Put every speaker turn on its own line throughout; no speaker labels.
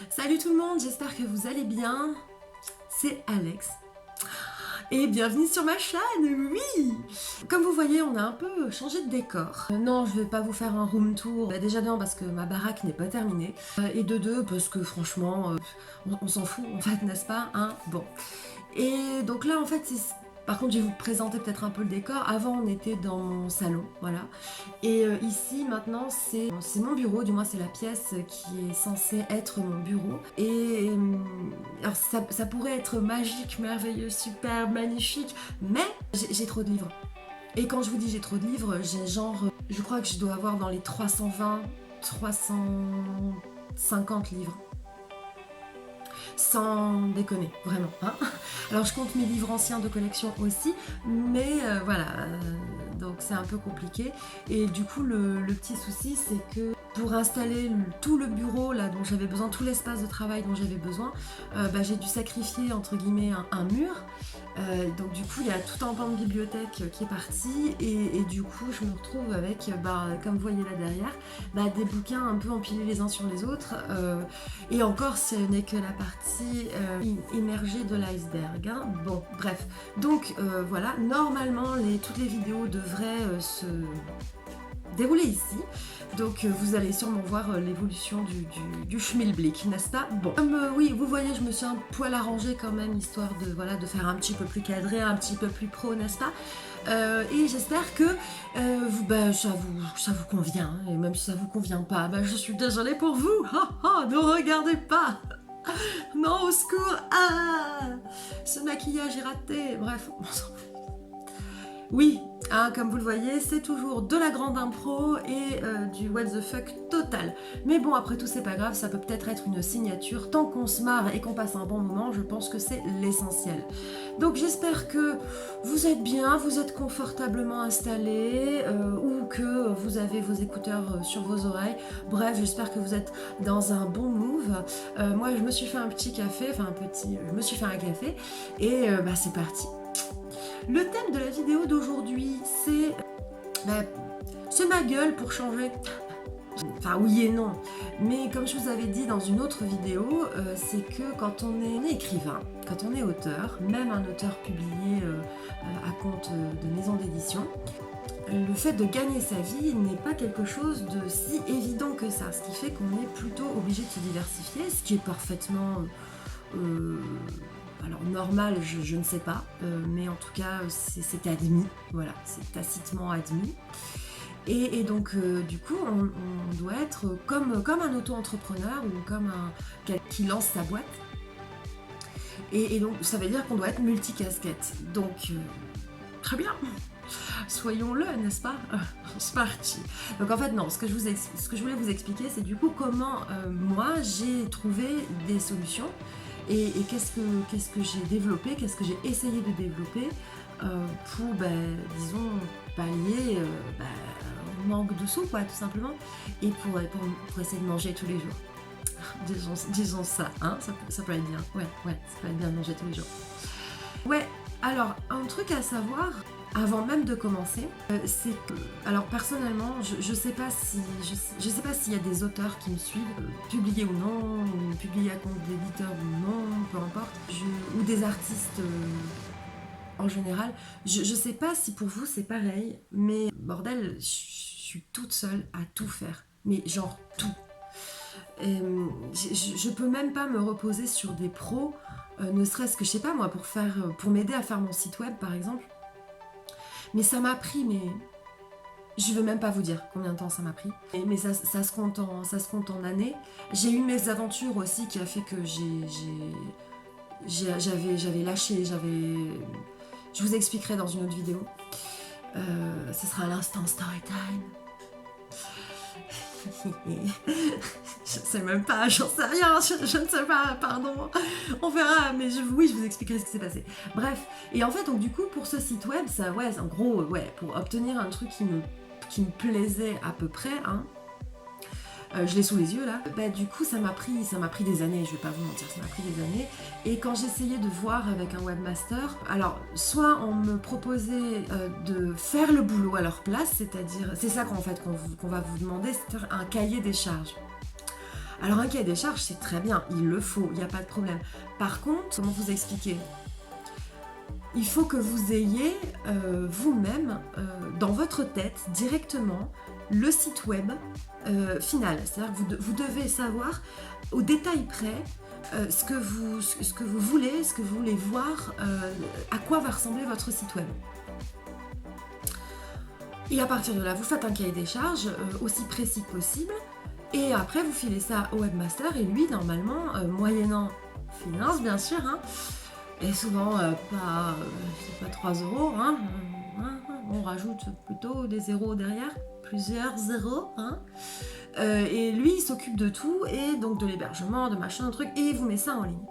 Salut tout le monde, j'espère que vous allez bien. C'est Alex. Et bienvenue sur ma chaîne, oui. Comme vous voyez, on a un peu changé de décor. Non, je vais pas vous faire un room tour. Déjà d'un, parce que ma baraque n'est pas terminée. Et de deux, parce que franchement, on s'en fout en fait, n'est-ce pas, hein? Bon. Et donc là, en fait, par contre, je vais vous présenter peut-être un peu le décor. Avant, on était dans mon salon, voilà. Et ici, maintenant, c'est mon bureau, du moins c'est la pièce qui est censée être mon bureau. Et alors ça pourrait être magique, merveilleux, super, magnifique, mais j'ai trop de livres. Et quand je vous dis j'ai trop de livres, j'ai genre, je crois que je dois avoir dans les 320, 350 livres. Sans déconner, vraiment. Hein. Alors je compte mes livres anciens de collection aussi, mais voilà, donc c'est un peu compliqué. Et du coup, le petit souci, c'est que pour installer tout le bureau là dont j'avais besoin, tout l'espace de travail dont j'avais besoin, j'ai dû sacrifier entre guillemets un mur. Donc du coup, il y a tout un pan de bibliothèque qui est parti et du coup, je me retrouve avec, comme vous voyez là derrière, des bouquins un peu empilés les uns sur les autres. Et encore, ce n'est que la partie émergée de l'iceberg. Hein. Bon, bref. Donc voilà, normalement, toutes les vidéos devraient se dérouler ici. Donc vous allez sûrement voir l'évolution du schmilblick, n'est-ce pas? Bon, comme oui, vous voyez, je me suis un poil arrangée quand même, histoire de, voilà, de faire un petit peu plus cadré, un petit peu plus pro, n'est-ce pas? Et j'espère que ça vous convient, hein, et même si ça vous convient pas, je suis désolée pour vous. Ne regardez pas. Non, au secours. Ce maquillage est raté. Bref, on s'en fout. Oui, hein, comme vous le voyez, c'est toujours de la grande impro et du what the fuck total. Mais bon, après tout, c'est pas grave, ça peut peut-être être une signature. Tant qu'on se marre et qu'on passe un bon moment, je pense que c'est l'essentiel. Donc j'espère que vous êtes bien, vous êtes confortablement installés ou que vous avez vos écouteurs sur vos oreilles. Bref, j'espère que vous êtes dans un bon move. Moi, je me suis fait un petit café, je me suis fait un café et c'est parti. Le thème de la vidéo d'aujourd'hui, c'est ma gueule pour changer. Enfin oui et non, mais comme je vous avais dit dans une autre vidéo, c'est que quand on est écrivain, quand on est auteur, même un auteur publié à compte de maison d'édition, le fait de gagner sa vie n'est pas quelque chose de si évident que ça, ce qui fait qu'on est plutôt obligé de se diversifier, ce qui est parfaitement... alors normal, je ne sais pas, mais en tout cas c'est admis, voilà, c'est tacitement admis. Et donc du coup on doit être comme un auto-entrepreneur ou comme qui lance sa boîte. Et donc ça veut dire qu'on doit être multicasquette. Donc très bien, soyons-le, n'est-ce pas? C'est parti. Donc en fait non, ce que je voulais vous expliquer, c'est du coup comment moi j'ai trouvé des solutions. Et qu'est-ce que j'ai développé, qu'est-ce que j'ai essayé de développer pour, disons, pallier au manque de sous, quoi, tout simplement, et pour essayer de manger tous les jours. Disons ça, hein, ça peut être bien, ouais, ça peut être bien de manger tous les jours. Ouais, alors, un truc à savoir, avant même de commencer, c'est que, alors personnellement, je sais pas s'il y a des auteurs qui me suivent, publiés ou non, ou publiés à compte d'éditeur ou non, peu importe, ou des artistes en général. Je sais pas si pour vous c'est pareil, mais bordel, je suis toute seule à tout faire, mais genre tout. Je peux même pas me reposer sur des pros, ne serait-ce que, je sais pas moi, pour m'aider à faire mon site web par exemple. Mais ça m'a pris, mais je veux même pas vous dire combien de temps ça m'a pris. Mais ça se compte en années. J'ai eu mes aventures aussi qui a fait que j'avais lâché, je vous expliquerai dans une autre vidéo. Ce sera à l'instant story time. Je sais même pas, j'en sais rien, je ne sais pas, pardon, on verra, mais oui, je vous expliquerai ce qui s'est passé. Bref, et en fait, donc du coup, pour ce site web, ça, ouais, en gros, ouais, pour obtenir un truc qui me plaisait à peu près, hein, je l'ai sous les yeux là, du coup ça m'a pris des années, je vais pas vous mentir, ça m'a pris des années. Et quand j'essayais de voir avec un webmaster, alors soit on me proposait de faire le boulot à leur place, c'est-à-dire, c'est ça qu'on va vous demander, c'est un cahier des charges. Alors un cahier des charges, c'est très bien, il le faut, il n'y a pas de problème. Par contre, comment vous expliquer? Il faut que vous ayez vous-même, dans votre tête, directement, le site web final. C'est-à-dire que vous devez savoir au détail près ce que vous voulez, ce que vous voulez voir, à quoi va ressembler votre site web. Et à partir de là, vous faites un cahier des charges aussi précis que possible. Et après, vous filez ça au webmaster. Et lui, normalement, moyennant finance, bien sûr, hein, et souvent pas 3 euros, hein, on rajoute plutôt des zéros derrière, plusieurs zéros, hein. Et lui, il s'occupe de tout, et donc de l'hébergement, de machin, de trucs, et il vous met ça en ligne.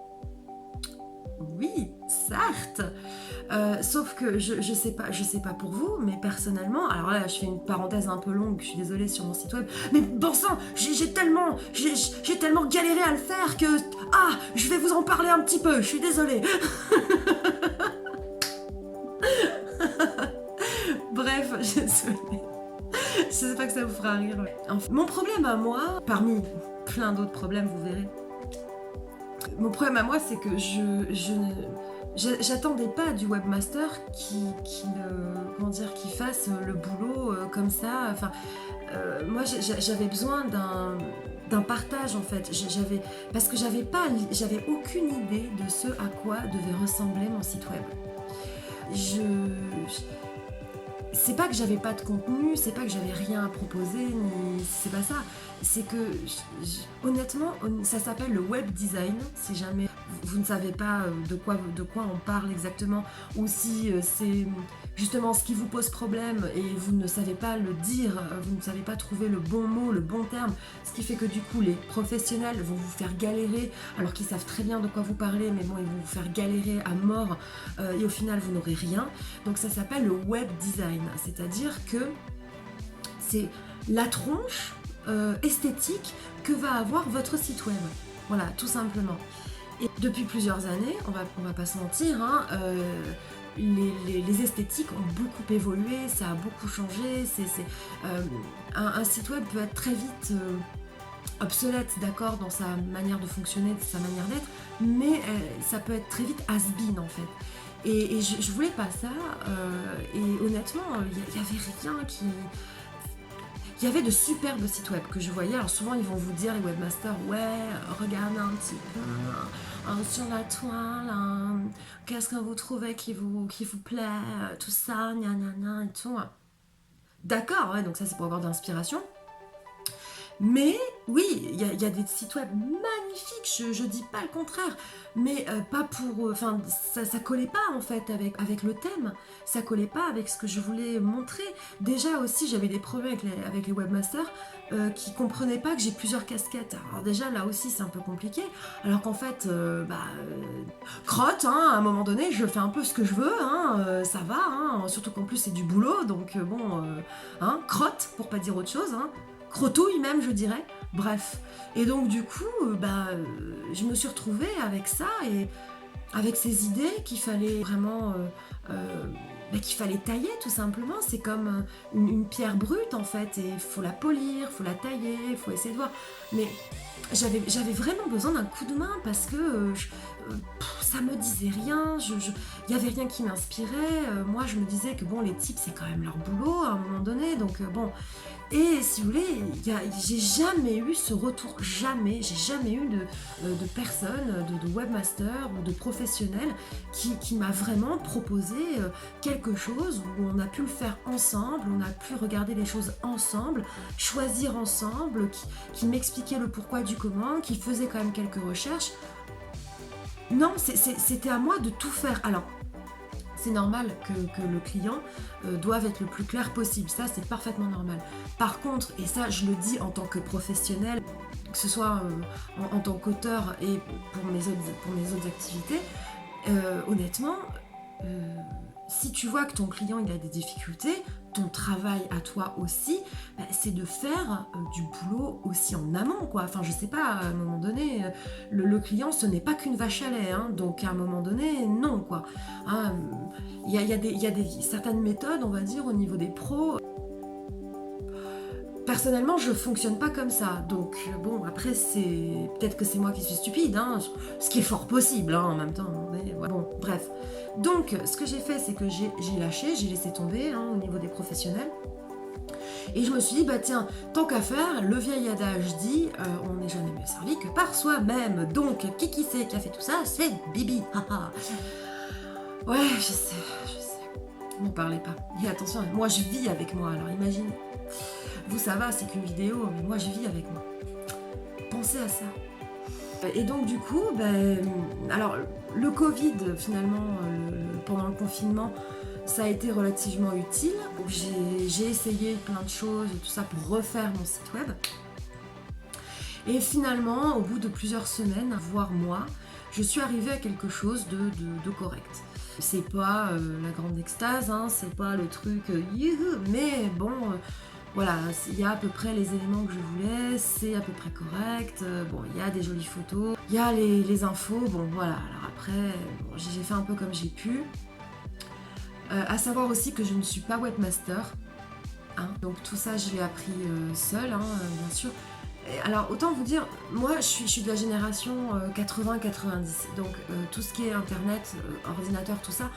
Oui, certes. Sauf que je sais pas pour vous, mais personnellement, alors là je fais une parenthèse un peu longue, je suis désolée sur mon site web, mais bon sang, j'ai tellement galéré à le faire que je vais vous en parler un petit peu, je suis désolée. Bref, je sais pas que ça vous fera rire. Enfin, mon problème à moi, parmi plein d'autres problèmes, vous verrez. Mon problème à moi, c'est que j'attendais pas du webmaster qui fasse le boulot comme ça. Enfin, moi, j'avais besoin d'un partage en fait. Parce que j'avais aucune idée de ce à quoi devait ressembler mon site web. C'est pas que j'avais pas de contenu, c'est pas que j'avais rien à proposer, c'est pas ça. C'est que, honnêtement, ça s'appelle le web design, si jamais vous ne savez pas de quoi on parle exactement, ou si c'est justement ce qui vous pose problème et vous ne savez pas le dire, vous ne savez pas trouver le bon mot, le bon terme, ce qui fait que du coup les professionnels vont vous faire galérer, alors qu'ils savent très bien de quoi vous parlez, mais bon, ils vont vous faire galérer à mort, et au final vous n'aurez rien. Donc ça s'appelle le web design, c'est-à-dire que c'est la tronche esthétique que va avoir votre site web. Voilà, tout simplement. Et depuis plusieurs années, on va pas se mentir, hein, les esthétiques ont beaucoup évolué, ça a beaucoup changé. Un site web peut être très vite obsolète, d'accord, dans sa manière de fonctionner, de sa manière d'être, mais ça peut être très vite has-been en fait. Et je voulais pas ça, et honnêtement, il y avait rien qui... Il y avait de superbes sites web que je voyais. Alors souvent ils vont vous dire, les webmasters, ouais, regardez un petit peu sur la toile, qu'est-ce que vous trouvez qui vous plaît, tout ça, gna gna gna et tout. D'accord, ouais, donc ça c'est pour avoir de l'inspiration. Mais oui, il y a des sites web magnifiques, je dis pas le contraire, mais pas pour... Enfin, ça collait pas en fait avec le thème, ça collait pas avec ce que je voulais montrer. Déjà aussi, j'avais des problèmes avec les webmasters qui comprenaient pas que j'ai plusieurs casquettes. Alors déjà, là aussi, c'est un peu compliqué, alors qu'en fait, crotte, hein, à un moment donné, je fais un peu ce que je veux, hein, ça va, hein, surtout qu'en plus c'est du boulot, donc crotte, pour pas dire autre chose, hein. Crotouille même, je dirais. Bref. Et donc du coup, je me suis retrouvée avec ça et avec ces idées qu'il fallait vraiment... qu'il fallait tailler tout simplement. C'est comme une pierre brute en fait, et il faut la polir, il faut la tailler, il faut essayer de voir. Mais j'avais vraiment besoin d'un coup de main parce que ça me disait rien, il n'y avait rien qui m'inspirait. Moi je me disais que bon, les types c'est quand même leur boulot à un moment donné, donc bon. Et si vous voulez, j'ai jamais eu ce retour, jamais, j'ai jamais eu de personne, de webmaster ou de professionnel qui m'a vraiment proposé quelque chose où on a pu le faire ensemble, on a pu regarder les choses ensemble, choisir ensemble, qui m'expliquait le pourquoi du comment, qui faisait quand même quelques recherches. Non, c'était à moi de tout faire. Alors, c'est normal que le client doive être le plus clair possible, ça c'est parfaitement normal. Par contre, et ça je le dis en tant que professionnel, que ce soit en tant qu'auteur et pour mes autres activités, honnêtement, si tu vois que ton client il a des difficultés, ton travail à toi aussi, c'est de faire du boulot aussi en amont, quoi. Enfin, je sais pas, à un moment donné, le client, ce n'est pas qu'une vache à lait, hein, donc à un moment donné, non, quoi. Il y a certaines méthodes, on va dire, au niveau des pros. Personnellement, je fonctionne pas comme ça. Donc, bon, après, peut-être que c'est moi qui suis stupide, hein, ce qui est fort possible, hein, en même temps. Mais, ouais. Bon, bref. Donc, ce que j'ai fait, c'est que j'ai lâché, j'ai laissé tomber, hein, au niveau des professionnels. Et je me suis dit, bah tiens, tant qu'à faire, le vieil adage dit, on n'est jamais mieux servi que par soi-même. Donc, qui c'est qui a fait tout ça? C'est Bibi. Ouais, je sais. M'en parlez pas. Et attention, moi je vis avec moi, alors imagine. Vous, ça va, c'est qu'une vidéo, mais moi je vis avec moi. Pensez à ça. Et donc du coup, alors le Covid, finalement, pendant le confinement, ça a été relativement utile. Donc j'ai essayé plein de choses et tout ça pour refaire mon site web. Et finalement, au bout de plusieurs semaines, voire mois, je suis arrivée à quelque chose de correct. C'est pas la grande extase, hein, c'est pas le truc youhou, mais bon, voilà, il y a à peu près les éléments que je voulais, c'est à peu près correct, bon, il y a des jolies photos, il y a les infos, bon voilà, alors après, bon, j'ai fait un peu comme j'ai pu. À savoir aussi que je ne suis pas webmaster, hein, donc tout ça je l'ai appris seule, hein, bien sûr. Alors autant vous dire, moi je suis de la génération 80-90, donc tout ce qui est internet, ordinateur, tout ça,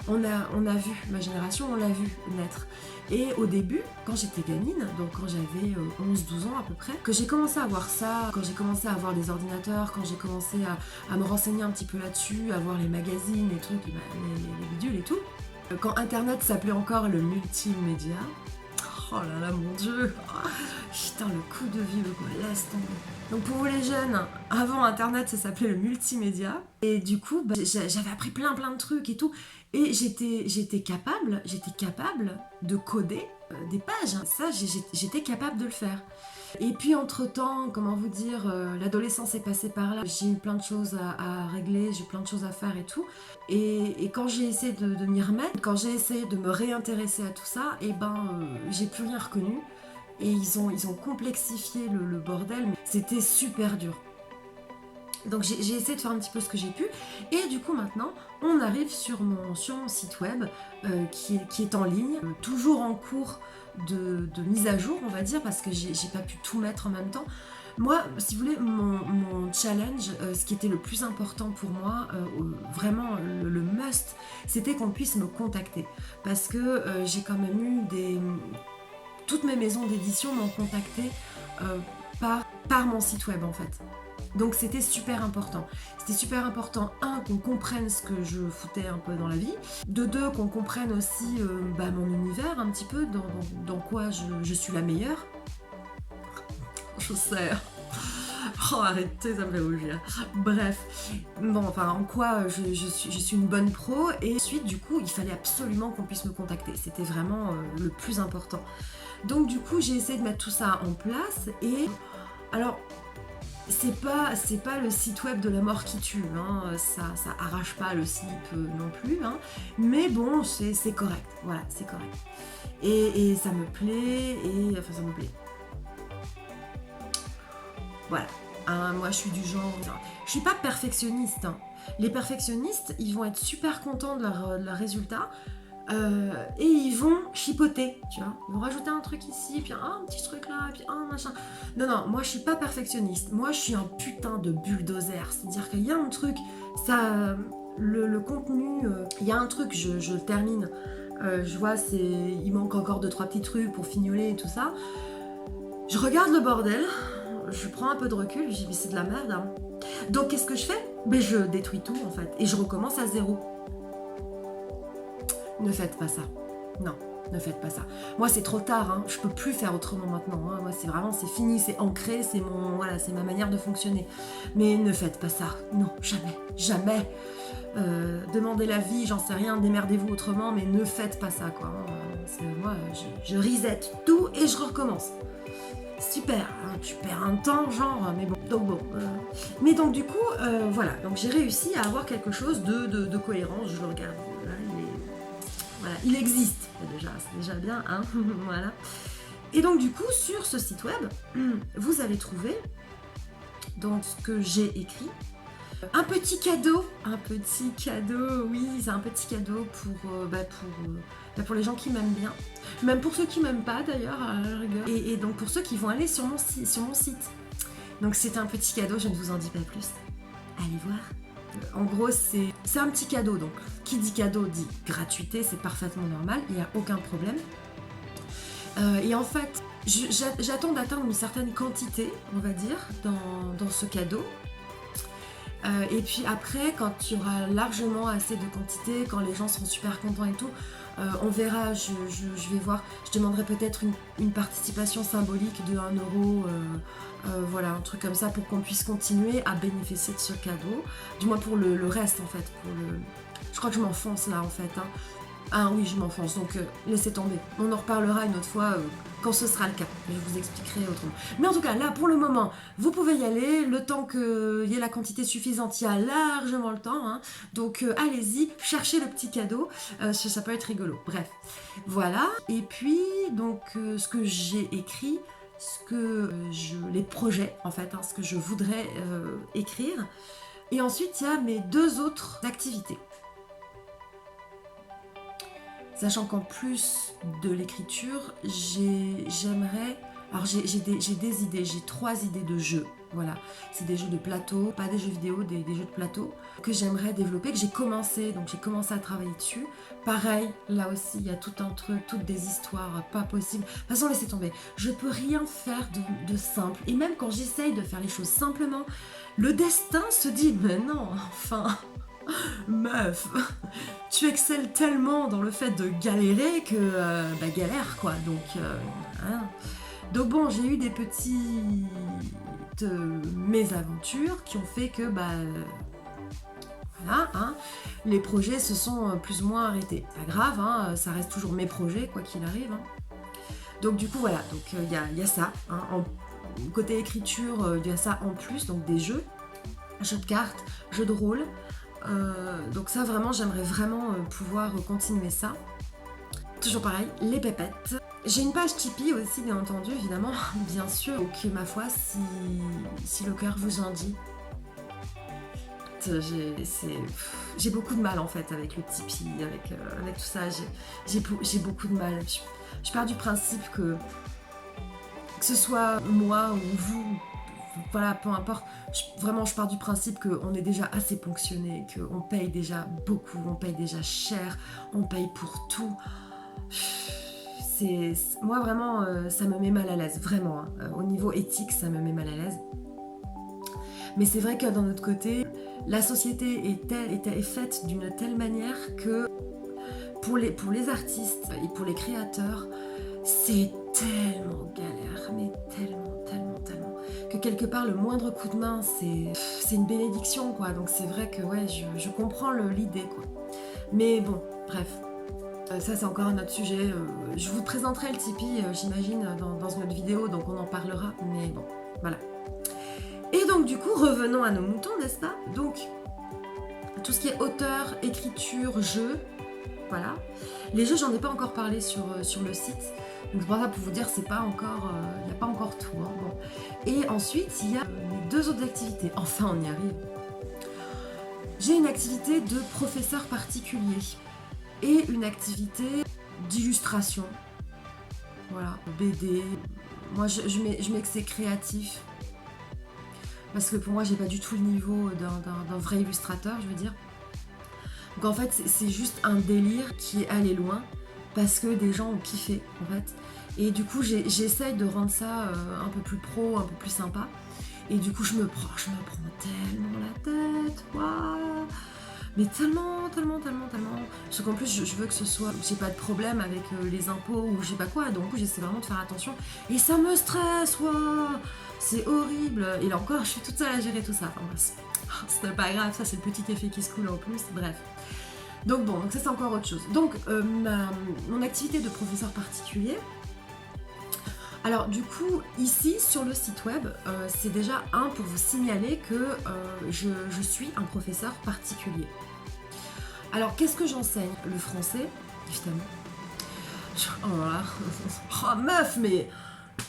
on a vu, ma génération, on l'a vu naître. Et au début, quand j'étais gamine, donc quand j'avais 11-12 ans à peu près, que j'ai commencé à voir ça, quand j'ai commencé à avoir des ordinateurs, quand j'ai commencé à me renseigner un petit peu là-dessus, à voir les magazines, les trucs, les bidules et tout, quand internet s'appelait encore le multimédia, oh là là, mon Dieu! Putain, le coup de vieux, quoi, laisse tomber. Donc pour vous les jeunes, avant Internet, ça s'appelait le multimédia. Et du coup, j'avais appris plein de trucs et tout. Et j'étais capable de coder des pages. Ça, j'étais capable de le faire. Et puis entre-temps, comment vous dire, l'adolescence est passée par là. J'ai eu plein de choses à régler, j'ai plein de choses à faire et tout. Et quand j'ai essayé de m'y remettre, quand j'ai essayé de me réintéresser à tout ça, et j'ai plus rien reconnu. Et ils ont complexifié le bordel, mais c'était super dur. Donc j'ai essayé de faire un petit peu ce que j'ai pu. Et du coup maintenant, on arrive sur mon site web qui est en ligne, toujours en cours de mise à jour, on va dire, parce que j'ai pas pu tout mettre en même temps. Moi, si vous voulez, mon challenge, ce qui était le plus important pour moi, vraiment le must, c'était qu'on puisse me contacter. Parce que j'ai quand même eu toutes mes maisons d'édition m'ont contacté par mon site web en fait. Donc c'était super important. C'était super important, un, qu'on comprenne ce que je foutais un peu dans la vie. De deux, qu'on comprenne aussi mon univers un petit peu, dans quoi je suis la meilleure. Je sais. Oh arrêtez, ça me fait rougir. Bref, bon enfin en quoi je suis une bonne pro. Et ensuite du coup il fallait absolument qu'on puisse me contacter. C'était vraiment le plus important. Donc du coup j'ai essayé de mettre tout ça en place. Et alors c'est pas le site web de la mort qui tue, hein. Ça arrache pas le slip non plus, hein. Mais bon c'est correct, voilà, c'est correct. Et ça me plaît, enfin ça me plaît. Voilà, hein, moi je suis du genre, je suis pas perfectionniste, hein. Les perfectionnistes, ils vont être super contents de leur résultat. Et ils vont chipoter, tu vois. Ils vont rajouter un truc ici, puis un petit truc là, puis un machin. Non, moi je suis pas perfectionniste. Moi je suis un putain de bulldozer. C'est-à-dire qu'il y a un truc, ça, le contenu, il y a un truc, je le termine. Je vois, il manque encore 2-3 petits trucs pour fignoler et tout ça. Je regarde le bordel, je prends un peu de recul, je dis mais c'est de la merde, hein. Donc qu'est-ce que je fais? Je détruis tout en fait, et je recommence à zéro. Ne faites pas ça. Non, ne faites pas ça. Moi, c'est trop tard, hein. Je peux plus faire autrement maintenant, hein. Moi, c'est fini, c'est ancré, c'est ma manière de fonctionner. Mais ne faites pas ça. Non, jamais. Demandez l'avis, j'en sais rien, démerdez-vous autrement, mais ne faites pas ça, quoi. Moi, je reset tout et je recommence. Super, hein, tu perds un temps, genre, mais bon. Donc bon. Mais donc du coup, voilà. Donc j'ai réussi à avoir quelque chose de cohérent. Je le regarde. Voilà, il existe c'est déjà bien, hein. Voilà. Et donc du coup, sur ce site web, vous allez trouver donc ce que j'ai écrit, Un petit cadeau, oui, c'est un petit cadeau pour les gens qui m'aiment bien. Même pour ceux qui m'aiment pas d'ailleurs, à la rigueur. Et donc pour ceux qui vont aller sur mon site. Donc c'est un petit cadeau, je ne vous en dis pas plus. Allez voir. En gros, c'est un petit cadeau, donc qui dit cadeau dit gratuité, c'est parfaitement normal, il n'y a aucun problème. Et en fait, j'attends d'atteindre une certaine quantité, on va dire, dans ce cadeau. Et puis après, quand il y aura largement assez de quantité, quand les gens seront super contents et tout, on verra, je vais voir, je demanderai peut-être une participation symbolique de 1 euro, voilà, un truc comme ça pour qu'on puisse continuer à bénéficier de ce cadeau, du moins pour le reste en fait, je crois que je m'enfonce là en fait, hein. Ah oui, je m'enfonce, donc laissez tomber, on en reparlera une autre fois quand ce sera le cas, je vous expliquerai autrement. Mais en tout cas, là pour le moment, vous pouvez y aller, le temps qu'il y ait la quantité suffisante, il y a largement le temps, hein. Donc allez-y, cherchez le petit cadeau, ça peut être rigolo. Bref, voilà, et puis donc ce que j'ai écrit, les projets en fait, hein, ce que je voudrais écrire, et ensuite il y a mes 2 autres activités. Sachant qu'en plus de l'écriture, j'aimerais... Alors j'ai des idées, j'ai 3 idées de jeux, voilà. C'est des jeux de plateau, pas des jeux vidéo, des jeux de plateau que j'aimerais développer, que j'ai commencé, donc j'ai commencé à travailler dessus. Pareil, là aussi, il y a tout un truc, toutes des histoires pas possibles. De toute façon, laissez tomber, je peux rien faire de simple. Et même quand j'essaye de faire les choses simplement, le destin se dit, mais non, enfin... Meuf, tu excelles tellement dans le fait de galérer que galère quoi, donc hein. Donc bon, j'ai eu des petites mésaventures qui ont fait que voilà, hein, les projets se sont plus ou moins arrêtés. Pas grave, hein, ça reste toujours mes projets quoi qu'il arrive, hein. Donc du coup voilà, donc il y a ça, hein, côté écriture, il y a ça en plus, donc des jeux de cartes, jeux de rôle. Donc ça vraiment, j'aimerais vraiment pouvoir continuer ça. Toujours pareil, les pépettes. J'ai une page Tipeee aussi, bien entendu, évidemment, bien sûr. Donc ma foi, si le cœur vous en dit. J'ai beaucoup de mal en fait avec le Tipeee, avec tout ça. J'ai beaucoup de mal. Je pars du principe que ce soit moi ou vous, voilà, peu importe, vraiment je pars du principe qu'on est déjà assez ponctionné, qu'on paye déjà beaucoup, on paye déjà cher, on paye pour tout. Moi vraiment, ça me met mal à l'aise, vraiment, hein. Au niveau éthique, ça me met mal à l'aise. Mais c'est vrai que d'un autre côté, la société est faite d'une telle manière que pour les artistes et pour les créateurs, c'est tellement galère, mais tellement, que quelque part le moindre coup de main c'est une bénédiction quoi, donc c'est vrai que ouais, je comprends l'idée quoi. Mais bon, bref, ça c'est encore un autre sujet, je vous présenterai le Tipeee j'imagine dans une autre vidéo, donc on en parlera, mais bon, voilà. Et donc du coup, revenons à nos moutons, n'est-ce pas? Donc, tout ce qui est auteur, écriture, jeu, voilà. Les jeux, j'en ai pas encore parlé sur le site. Donc c'est pour ça, pour vous dire, c'est pas encore, il n'y a pas encore tout, hein, bon. Et ensuite, il y a les 2 autres activités. Enfin, on y arrive. J'ai une activité de professeur particulier et une activité d'illustration. Voilà, BD. Moi, je mets que c'est créatif. Parce que pour moi, j'ai pas du tout le niveau d'un vrai illustrateur, je veux dire. Donc en fait, c'est juste un délire qui est allé loin. Parce que des gens ont kiffé en fait. Et du coup j'essaye de rendre ça un peu plus pro, un peu plus sympa. Et du coup je me prends tellement la tête, waouh. Mais tellement. Parce qu'en plus je veux que ce soit, j'ai pas de problème avec les impôts ou je sais pas quoi, donc j'essaie vraiment de faire attention. Et ça me stresse, waouh. C'est horrible. Et là encore je suis toute seule à gérer tout ça. Enfin, c'est pas grave, ça c'est le petit effet qui se coule en plus, bref. Donc bon, donc ça c'est encore autre chose. Donc mon activité de professeur particulier, alors du coup ici sur le site web, c'est déjà pour vous signaler que je suis un professeur particulier. Alors qu'est-ce que j'enseigne? Le français, évidemment. Oh là, oh meuf, mais...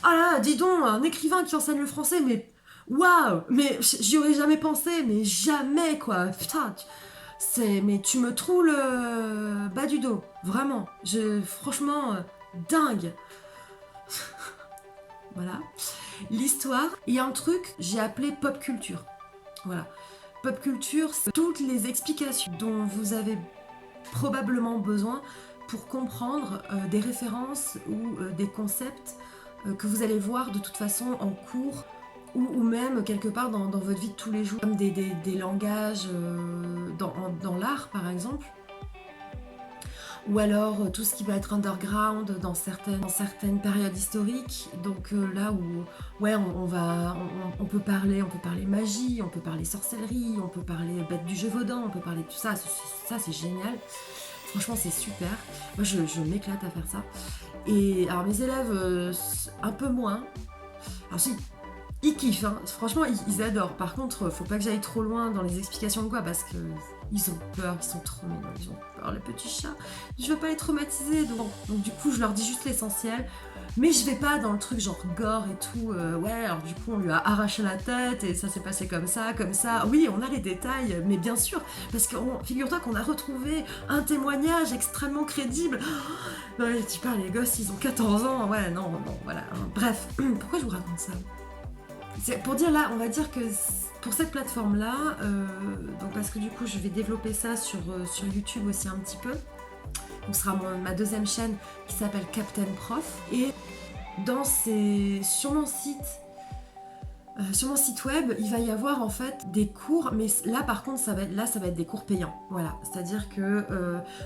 Ah là, dis donc, un écrivain qui enseigne le français, mais Waouh, mais j'y aurais jamais pensé, mais jamais quoi. Putain, mais tu me trouves le bas du dos, vraiment. Franchement, dingue. Voilà. L'histoire, il y a un truc, j'ai appelé pop culture. Voilà. Pop culture, c'est toutes les explications dont vous avez probablement besoin pour comprendre des références ou des concepts que vous allez voir de toute façon en cours ou même quelque part dans votre vie de tous les jours, comme des langages dans l'art par exemple, ou alors tout ce qui va être underground dans certaines périodes historiques. Donc là où ouais on peut parler magie, on peut parler sorcellerie, on peut parler bête du Gévaudan, on peut parler de tout ça. Ça c'est génial. Franchement c'est super. Moi je m'éclate à faire ça. Et alors mes élèves un peu moins. Alors si ils kiffent, hein. Franchement ils adorent. Par contre faut pas que j'aille trop loin dans les explications de quoi, parce que ils ont peur, ils sont trop mignons, ils ont peur, le petit chat. Je veux pas les traumatiser, donc du coup je leur dis juste l'essentiel. Mais je vais pas dans le truc genre gore et tout. Ouais, alors du coup on lui a arraché la tête et ça s'est passé comme ça, comme ça. Oui, on a les détails, mais bien sûr, parce que figure-toi qu'on a retrouvé un témoignage extrêmement crédible. Non mais tu parles, les gosses ils ont 14 ans, ouais, non, voilà. Bref, pourquoi je vous raconte ça? C'est pour dire là, on va dire que pour cette plateforme là, donc parce que du coup je vais développer ça sur YouTube aussi un petit peu. Donc ce sera ma deuxième chaîne qui s'appelle Captain Prof. Et sur mon site web, il va y avoir en fait des cours, mais là par contre ça va être des cours payants. Voilà, c'est-à-dire que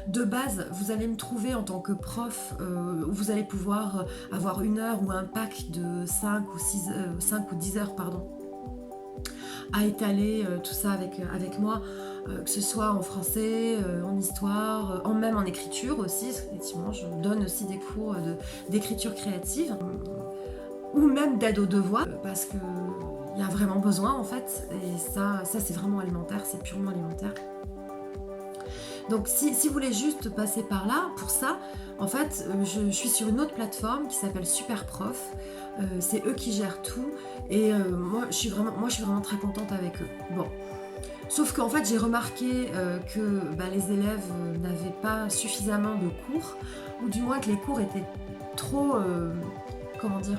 de base, vous allez me trouver en tant que prof, où vous allez pouvoir avoir 1 heure ou un pack de 5 ou 10 heures, pardon, à étaler tout ça avec moi. Que ce soit en français, en histoire, même en écriture aussi. Effectivement, je donne aussi des cours d'écriture créative, ou même d'aide aux devoirs, parce qu'il y a vraiment besoin en fait. Et ça c'est vraiment alimentaire, c'est purement alimentaire. Donc si vous voulez juste passer par là, pour ça, en fait, je suis sur une autre plateforme qui s'appelle Super Prof. C'est eux qui gèrent tout. Et moi, je suis vraiment très contente avec eux. Bon. Sauf qu'en fait, j'ai remarqué que les élèves n'avaient pas suffisamment de cours, ou du moins que les cours étaient trop... comment dire,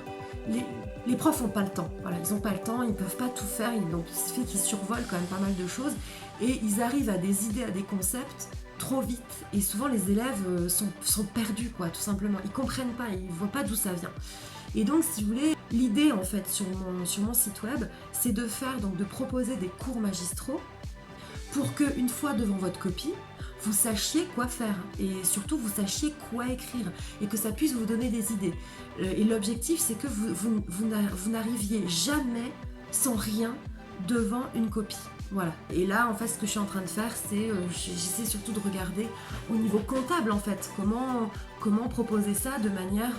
les profs n'ont pas le temps. Voilà, ils n'ont pas le temps, ils ne peuvent pas tout faire, donc il se fait qu'ils survolent quand même pas mal de choses, et ils arrivent à des idées, à des concepts trop vite. Et souvent, les élèves sont perdus, quoi, tout simplement. Ils comprennent pas, ils voient pas d'où ça vient. Et donc, si vous voulez, l'idée, en fait, sur mon site web, c'est de proposer des cours magistraux pour qu'une fois devant votre copie, vous sachiez quoi faire et surtout vous sachiez quoi écrire et que ça puisse vous donner des idées. Et l'objectif, c'est que vous n'arriviez jamais sans rien devant une copie. Voilà. Et là, en fait, ce que je suis en train de faire, c'est j'essaie surtout de regarder au niveau comptable, en fait, comment proposer ça de manière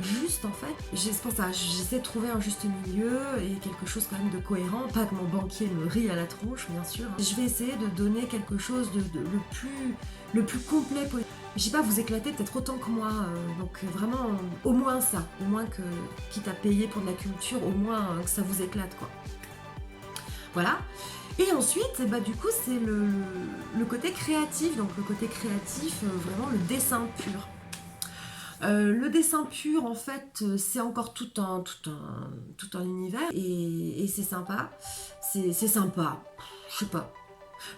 juste, en fait. C'est pour ça, j'essaie de trouver un juste milieu et quelque chose quand même de cohérent, pas que mon banquier me rie à la tronche, bien sûr. Je vais essayer de donner quelque chose de le plus complet possible. Je sais pas, vous éclatez peut-être autant que moi, donc vraiment, au moins ça, au moins que, quitte à payer pour de la culture, au moins que ça vous éclate, quoi. Voilà. Et ensuite, du coup, c'est le côté créatif. Donc le côté créatif, vraiment le dessin pur. Le dessin pur, en fait, c'est encore tout un univers. Et c'est sympa. C'est sympa. Je sais pas.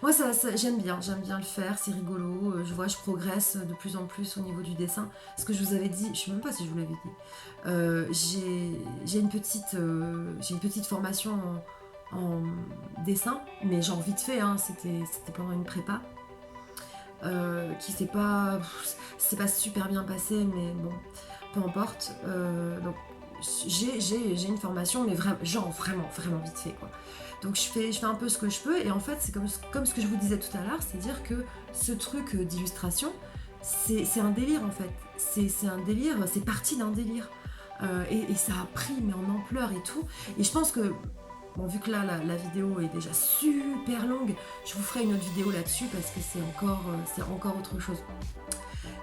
Moi, j'aime bien le faire, c'est rigolo. Je vois, je progresse de plus en plus au niveau du dessin. Ce que je vous avais dit, je sais même pas si je vous l'avais dit. J'ai une petite formation en dessin, mais genre vite fait, hein, c'était pendant une prépa qui s'est pas super bien passé, mais bon, peu importe. Donc j'ai une formation, mais vraiment vite fait, quoi. Donc je fais un peu ce que je peux, et en fait c'est comme ce que je vous disais tout à l'heure, c'est-à-dire que ce truc d'illustration, c'est un délire en fait. C'est un délire, c'est parti d'un délire. Et ça a pris mais en ampleur et tout. Et je pense que bon, vu que là, la vidéo est déjà super longue, je vous ferai une autre vidéo là-dessus parce que c'est encore autre chose.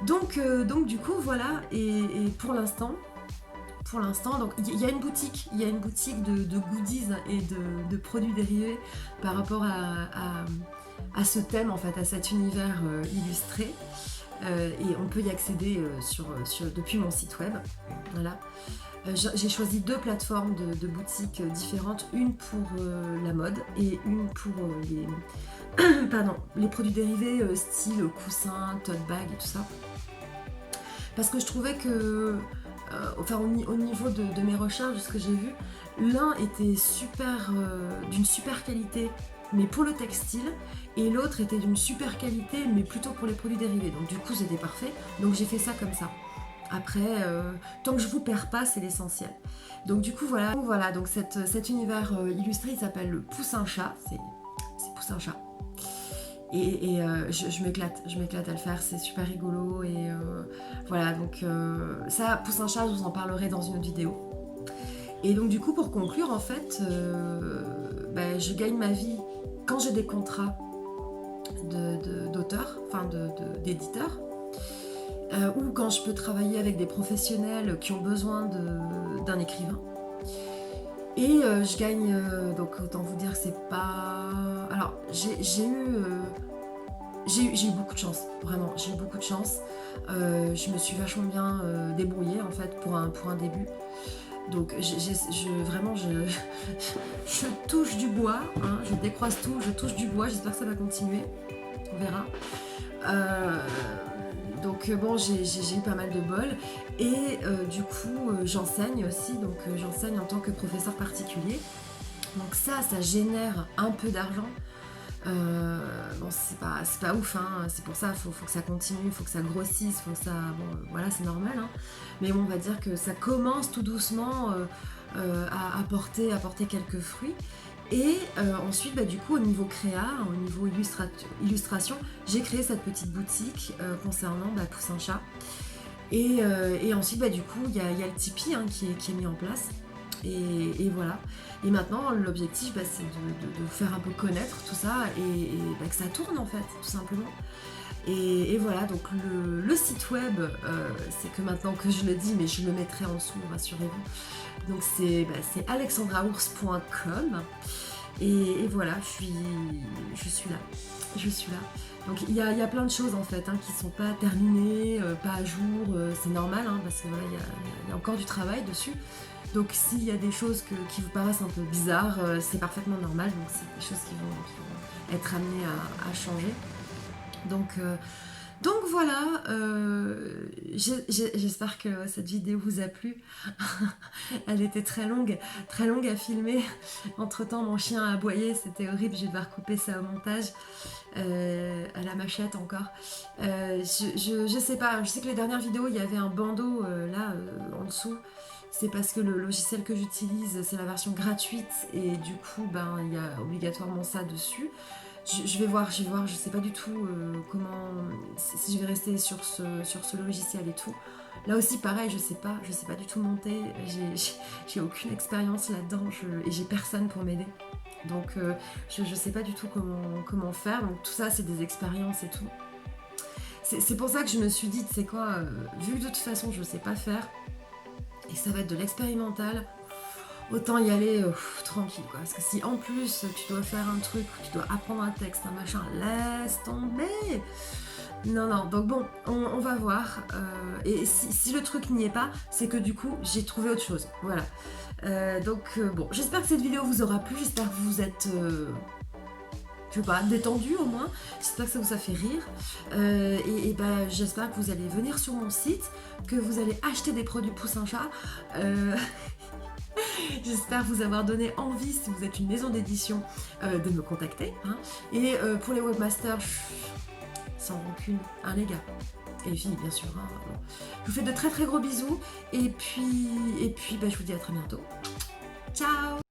Donc du coup, voilà, et pour l'instant, pour l'instant. Donc il y a une boutique, de goodies et de produits dérivés par rapport à ce thème, en fait, à cet univers illustré. Et on peut y accéder depuis mon site web. Voilà. J'ai choisi 2 plateformes de boutiques différentes, une pour la mode et une pour les produits dérivés style coussin, tote bag et tout ça. Parce que je trouvais que, au niveau de mes recherches, de ce que j'ai vu, l'un était d'une super qualité, mais pour le textile, et l'autre était d'une super qualité, mais plutôt pour les produits dérivés. Donc du coup, c'était parfait. Donc j'ai fait ça comme ça. Après, tant que je vous perds pas, c'est l'essentiel. Donc du coup, voilà. Donc cet univers illustré, il s'appelle le Poussin Chat. C'est Poussin Chat. Et je m'éclate à le faire, c'est super rigolo. Et voilà, donc ça, Poussin Chat, je vous en parlerai dans une autre vidéo. Et donc du coup, pour conclure, en fait, je gagne ma vie quand j'ai des contrats d'auteurs, enfin d'éditeurs. Ou quand je peux travailler avec des professionnels qui ont besoin d'un écrivain. Et je gagne, donc autant vous dire que c'est pas... Alors, j'ai eu beaucoup de chance, vraiment, j'ai eu beaucoup de chance. Je me suis vachement bien débrouillée, en fait, pour un début. Donc, vraiment, je touche du bois, hein, je décroise tout, je touche du bois, j'espère que ça va continuer, on verra. Donc bon, j'ai eu pas mal de bol et du coup j'enseigne aussi, donc j'enseigne en tant que professeur particulier. Donc ça génère un peu d'argent. Bon, c'est pas ouf, hein. C'est pour ça, faut que ça continue, il faut que ça grossisse, faut que ça... Bon, voilà, c'est normal, hein. Mais bon, on va dire que ça commence tout doucement à apporter quelques fruits. Et ensuite, du coup, au niveau créa, au niveau illustration, j'ai créé cette petite boutique concernant Poussin Chat. Et ensuite, du coup, il y a le Tipeee qui est mis en place. Et voilà. Et maintenant, l'objectif, c'est de faire un peu connaître tout ça et que ça tourne, en fait, tout simplement. Et voilà, donc le site web, c'est que maintenant que je le dis, mais je le mettrai en dessous, rassurez-vous. Donc c'est alexandraours.com. Et voilà, je suis là. Donc il y a plein de choses en fait qui sont pas terminées, pas à jour, c'est normal, parce que voilà, il y a encore du travail dessus. Donc s'il y a des choses qui vous paraissent un peu bizarres, c'est parfaitement normal, donc c'est des choses qui vont être amenées à changer. Donc voilà, j'espère que cette vidéo vous a plu. Elle était très longue à filmer. Entre temps, mon chien a aboyé, c'était horrible, je vais devoir couper ça au montage. À la machette encore. Je sais pas, je sais que les dernières vidéos, il y avait un bandeau en dessous. C'est parce que le logiciel que j'utilise, c'est la version gratuite et du coup, il y a obligatoirement ça dessus. Je vais voir, je sais pas du tout comment, si je vais rester sur ce logiciel et tout. Là aussi pareil, je sais pas du tout monter, j'ai aucune expérience là-dedans et j'ai personne pour m'aider. Donc je sais pas du tout comment faire, donc tout ça c'est des expériences et tout. C'est pour ça que je me suis dit, tu sais quoi, vu que de toute façon je sais pas faire, et que ça va être de l'expérimental, autant y aller tranquille quoi. Parce que si en plus tu dois faire un truc, tu dois apprendre un texte, un machin, laisse tomber. Non, donc bon, on va voir. Et si le truc n'y est pas, c'est que du coup j'ai trouvé autre chose. Voilà. Bon, j'espère que cette vidéo vous aura plu, j'espère que vous êtes... je sais pas, détendu au moins, j'espère que ça vous a fait rire, j'espère que vous allez venir sur mon site, que vous allez acheter des produits Poussin Chat, j'espère vous avoir donné envie, si vous êtes une maison d'édition, de me contacter, et pour les webmasters, sans rancune, les gars, et les filles bien sûr, bon. Je vous fais de très très gros bisous, et puis je vous dis à très bientôt, ciao.